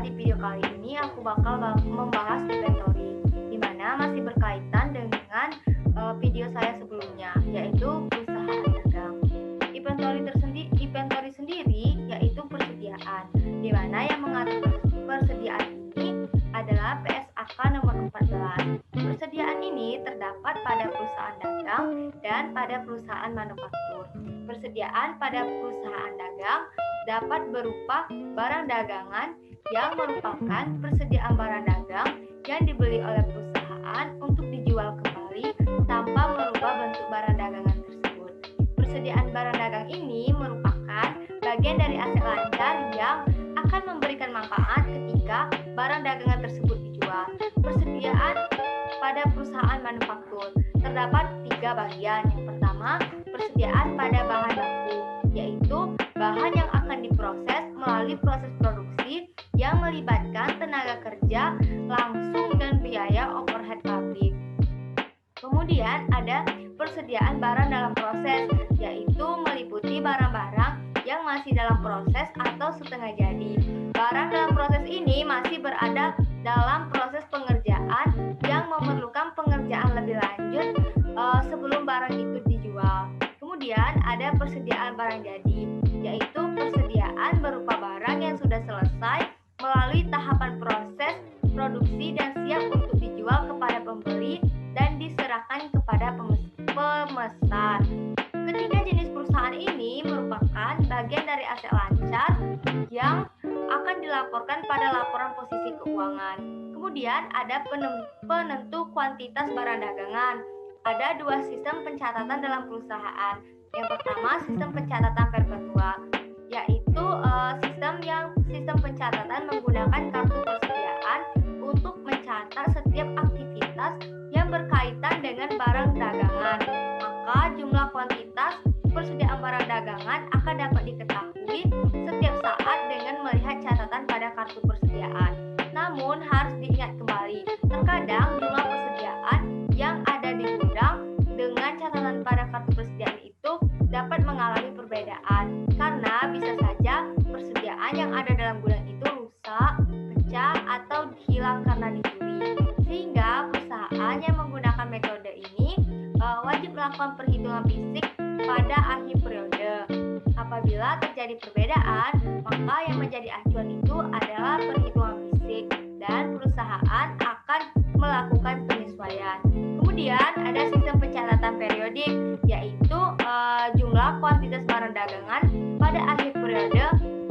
di video kali ini aku bakal membahas inventory, di mana masih berkaitan dengan video saya sebelumnya, yaitu perusahaan dagang. Inventory sendiri yaitu persediaan, di mana yang mengatur persediaan ini adalah PSAK nomor 14. Persediaan ini terdapat pada perusahaan dagang dan pada perusahaan manufaktur. Persediaan pada perusahaan dagang dapat berupa barang dagangan yang merupakan persediaan barang dagang yang dibeli oleh perusahaan untuk dijual kembali tanpa merubah bentuk barang dagangan tersebut. Persediaan barang dagang ini merupakan bagian dari aset lancar yang akan memberikan manfaat ketika barang dagangan tersebut dijual. Persediaan pada perusahaan manufaktur terdapat 3 bagian. Yang pertama, persediaan pada bahan baku, yaitu bahan yang akan diproses melalui proses produksi yang melibatkan tenaga kerja langsung dan biaya overhead pabrik. Kemudian ada persediaan barang dalam proses, yaitu meliputi barang-barang yang masih dalam proses atau setengah jadi. Barang dalam proses ini masih berada dalam proses pengerjaan yang memerlukan pengerjaan lebih lanjut sebelum barang itu dijual. Kemudian ada persediaan barang jadi, yaitu persediaan berupa barang yang sudah selesai melalui tahapan proses produksi dan siap untuk dijual kepada pembeli dan diserahkan kepada pemesan. Ketiga jenis perusahaan ini merupakan bagian dari aset lancar yang akan dilaporkan pada laporan posisi keuangan. Kemudian ada penentu kuantitas barang dagangan. Ada 2 sistem pencatatan dalam perusahaan. Yang pertama, sistem pencatatan perpetua, yaitu sistem pencatatan menggunakan kartu persediaan untuk mencatat setiap aktivitas yang berkaitan dengan barang dagangan. Maka jumlah kuantitas persediaan barang dagangan akan dapat diketahui setiap saat dengan melihat catatan pada kartu persediaan. Namun harus diingat kembali, terkadang jumlah persediaan yang ada di gudang dengan catatan pada kartu persediaan itu dapat mengalami perbedaan, karena bisa saja persediaan yang ada dalam gudang itu rusak, pecah, atau hilang karena dicuri. Sehingga perusahaan yang menggunakan metode ini wajib melakukan perhitungan fisik pada akhir periode. Apabila terjadi perbedaan, maka yang menjadi acuan itu adalah perhitungan fisik dan perusahaan akan melakukan penyesuaian. Kemudian ada sistem pencatatan periodik, yaitu jumlah kuantitas barang dagangan pada akhir periode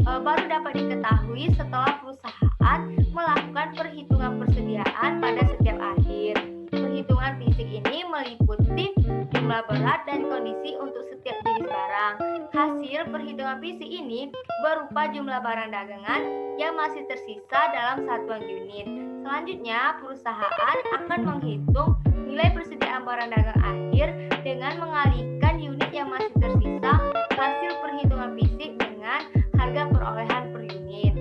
baru dapat diketahui setelah perusahaan melakukan perhitungan persediaan pada setiap akhir. Perhitungan fisik ini meliputi jumlah berat dan kondisi untuk setiap jenis barang. Hasil perhitungan fisik ini berupa jumlah barang dagangan yang masih tersisa dalam satuan unit. Selanjutnya, perusahaan akan menghitung nilai persediaan barang dagang akhir dengan mengalihkan unit yang masih tersisa hasil perhitungan fisik dengan harga perolehan per unit.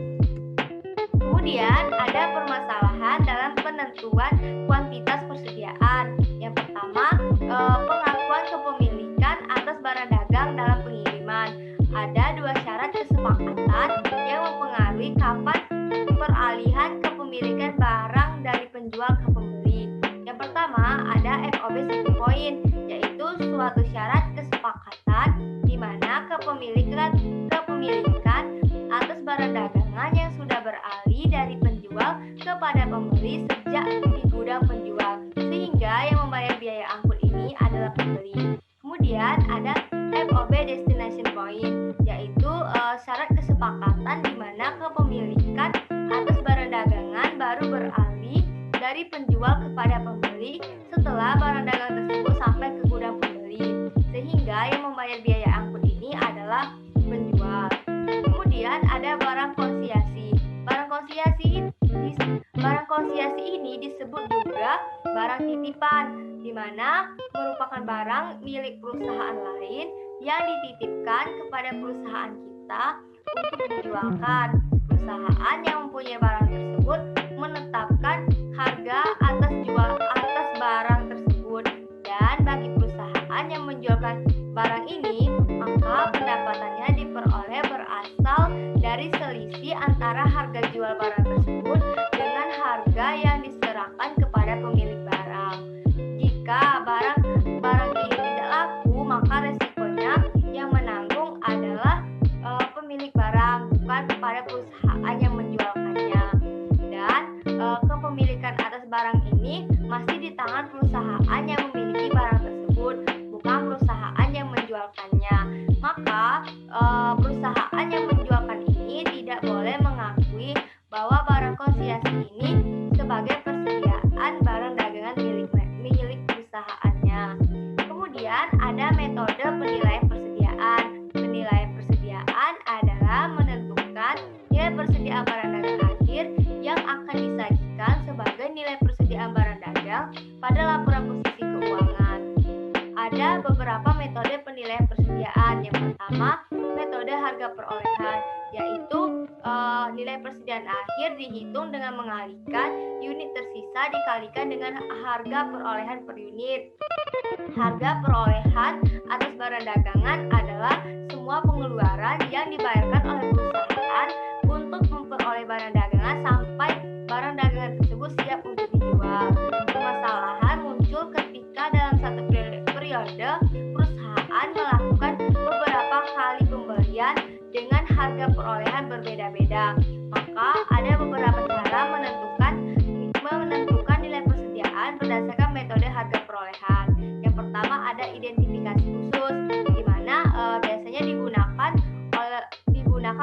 Kemudian ada permasalahan dalam penentuan kuantitas persediaan. Yang pertama, pengakuan kepemilikan atas barang dagang dalam pengiriman. Ada 2 syarat kesepakatan yang mempengaruhi kapan peralihan kepemilikan barang dari penjual ke pembeli. Yang pertama, ada FOB setting point, yaitu suatu syarat kesepakatan di mana kepemilikan atas barang dagangan yang sudah beralih dari penjual kepada pembeli sejak di gudang penjual, sehingga yang membayar biaya angkut ini adalah pembeli. Kemudian ada FOB destination point, yaitu syarat kesepakatan di mana kepemilikan atas barang dagangan baru beralih dari penjual kepada pembeli setelah barang dagang tersebut sampai ke gudang pembeli, sehingga yang membayar biaya angkut ini adalah penjual. Kemudian ada barang konsiasi. Barang konsiasi ini disebut juga barang titipan, di mana merupakan barang milik perusahaan lain yang dititipkan kepada perusahaan kita untuk dijualkan. Perusahaan yang mempunyai barang tersebut menetapkan harga atas barang tersebut, dan bagi perusahaan yang menjualkan barang ini, maka pendapatannya diperoleh berasal dari selisih antara harga jual barang tersebut pemilik barang. Jika barang ini tidak laku, maka resikonya yang menanggung adalah pemilik barang, bukan kepada perusahaan yang menjualkannya. Dan kepemilikan atas barang ini masih di tangan perusahaan yang memiliki barang tersebut, bukan perusahaan yang menjualkannya. Maka perusahaan yang menjualkan ini tidak boleh mengakui bahwa barang konsinyasi ini sebagai persediaan barang dagangan milik perusahaannya. Kemudian ada metode penilaian persediaan. Penilaian persediaan adalah menentukan nilai persediaan barang dagang akhir yang akan disajikan sebagai nilai persediaan barang dagang pada laporan posisi keuangan. Ada beberapa metode penilaian persediaan. Yang pertama, metode harga perolehan, yaitu nilai persediaan akhir dihitung dengan mengalihkan unit tersisa dikalikan dengan harga perolehan per unit. Harga perolehan atas barang dagangan adalah semua pengeluaran yang dibayarkan oleh perusahaan untuk memperoleh barang dagangan sampai barang dagangan tersebut siap untuk dijual. Permasalahan muncul ketika dalam satu periode perusahaan melakukan beberapa kali pembelian dengan harga perolehan berbeda-beda. Maka ada beberapa cara menentukan nilai persediaan berdasarkan metode harga perolehan. Yang pertama ada identifikasi khusus, di mana biasanya digunakan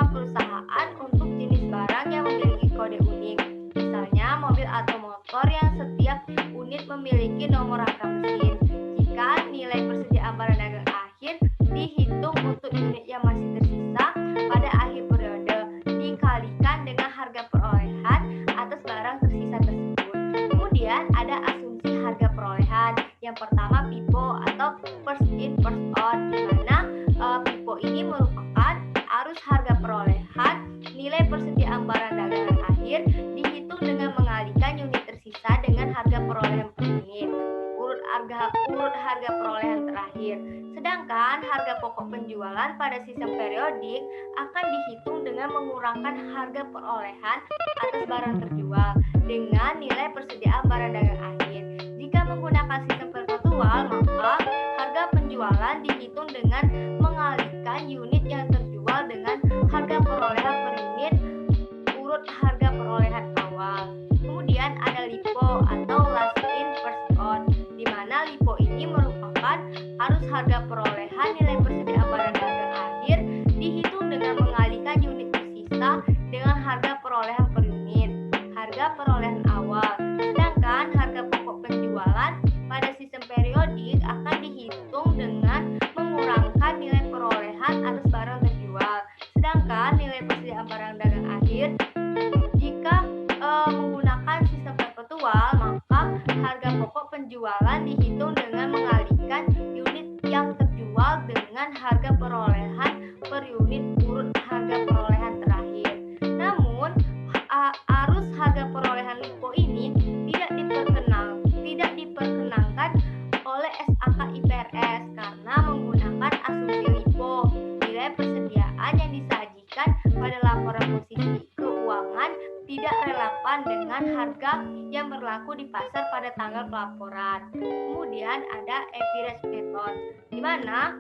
perusahaan untuk jenis barang yang memiliki kode unik. Misalnya mobil atau motor yang setiap unit memiliki nomor rangka mesin. Jika nilai persediaan barang dagang akhir dihitung untuk unit yang masih tersisa pada akhir periode dikalikan dengan harga perolehan atas barang tersisa tersebut. Kemudian ada asumsi harga perolehan. Yang pertama FIFO atau first in first out, di mana FIFO ini merupakan arus harga perolehan nilai persediaan barang dagangan akhir dihitung dengan mengalihkan unit tersisa dengan harga perolehan per unit. Urut harga perolehan terakhir. Sedangkan harga pokok penjualan pada sistem periodik akan dihitung dengan mengurangkan harga perolehan atas barang terjual dengan nilai persediaan barang dagang akhir. Jika menggunakan sistem perpetual, maka harga penjualan dihitung dengan mengalihkan unit yang terjual dengan harga perolehan per unit urut harga perolehan awal. Kemudian ada LIFO atau last in first out, di mana LIFO ini merupakan arus harga perolehan nilai persediaan barang dagang akhir dihitung dengan mengalihkan unit tersisa dengan harga perolehan per unit harga perolehan awal. Sedangkan harga pokok penjualan pada sistem periodik akan dihitung dengan mengurangkan nilai perolehan atas barang terjual. Sedangkan nilai persediaan barang dagang akhir jika menggunakan sistem perpetual, maka harga pokok penjualan dihitung dengan mengalihkan unit yang terjual dengan harga perolehan per unit urut harga perolehan terakhir. Namun, arus harga perolehan LIFO ini tidak diperkenankan oleh SAK IFRS karena menggunakan asumsi LIFO, nilai persediaan yang disajikan pada laporan posisi keuangan tidak relevan dengan harga yang berlaku di pasar pada tanggal pelaporan. Kemudian ada average method, di mana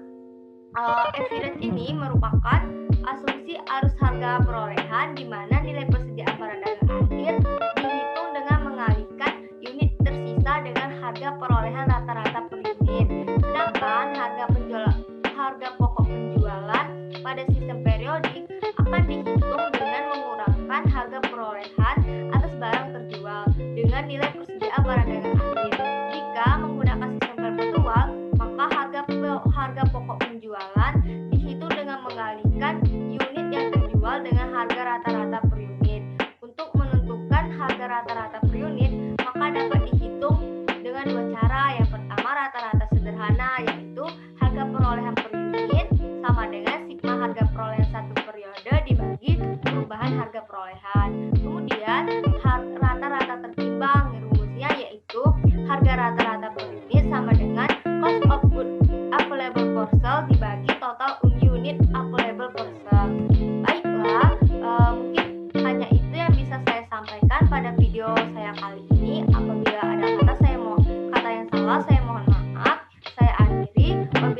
average ini merupakan asumsi arus harga perolehan di mana nilai persediaan barang dagang akhir dihitung dengan mengalihkan unit tersisa dengan harga perolehan rata-rata per unit. Sedangkan harga pokok penjualan pada sistem periodik akan dihitung dengan mengurangkan harga perolehan atas barang terjual dengan nilai persediaan barang dagang akhir. Jika menggunakan sistem perpetual, maka harga pokok penjualan dihitung dengan mengalihkan unit yang terjual dengan harga rata-rata per unit.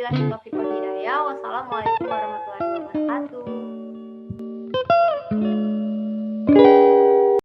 Wabillahi taufiq wal hidayah. Wassalamualaikum warahmatullahi wabarakatuh.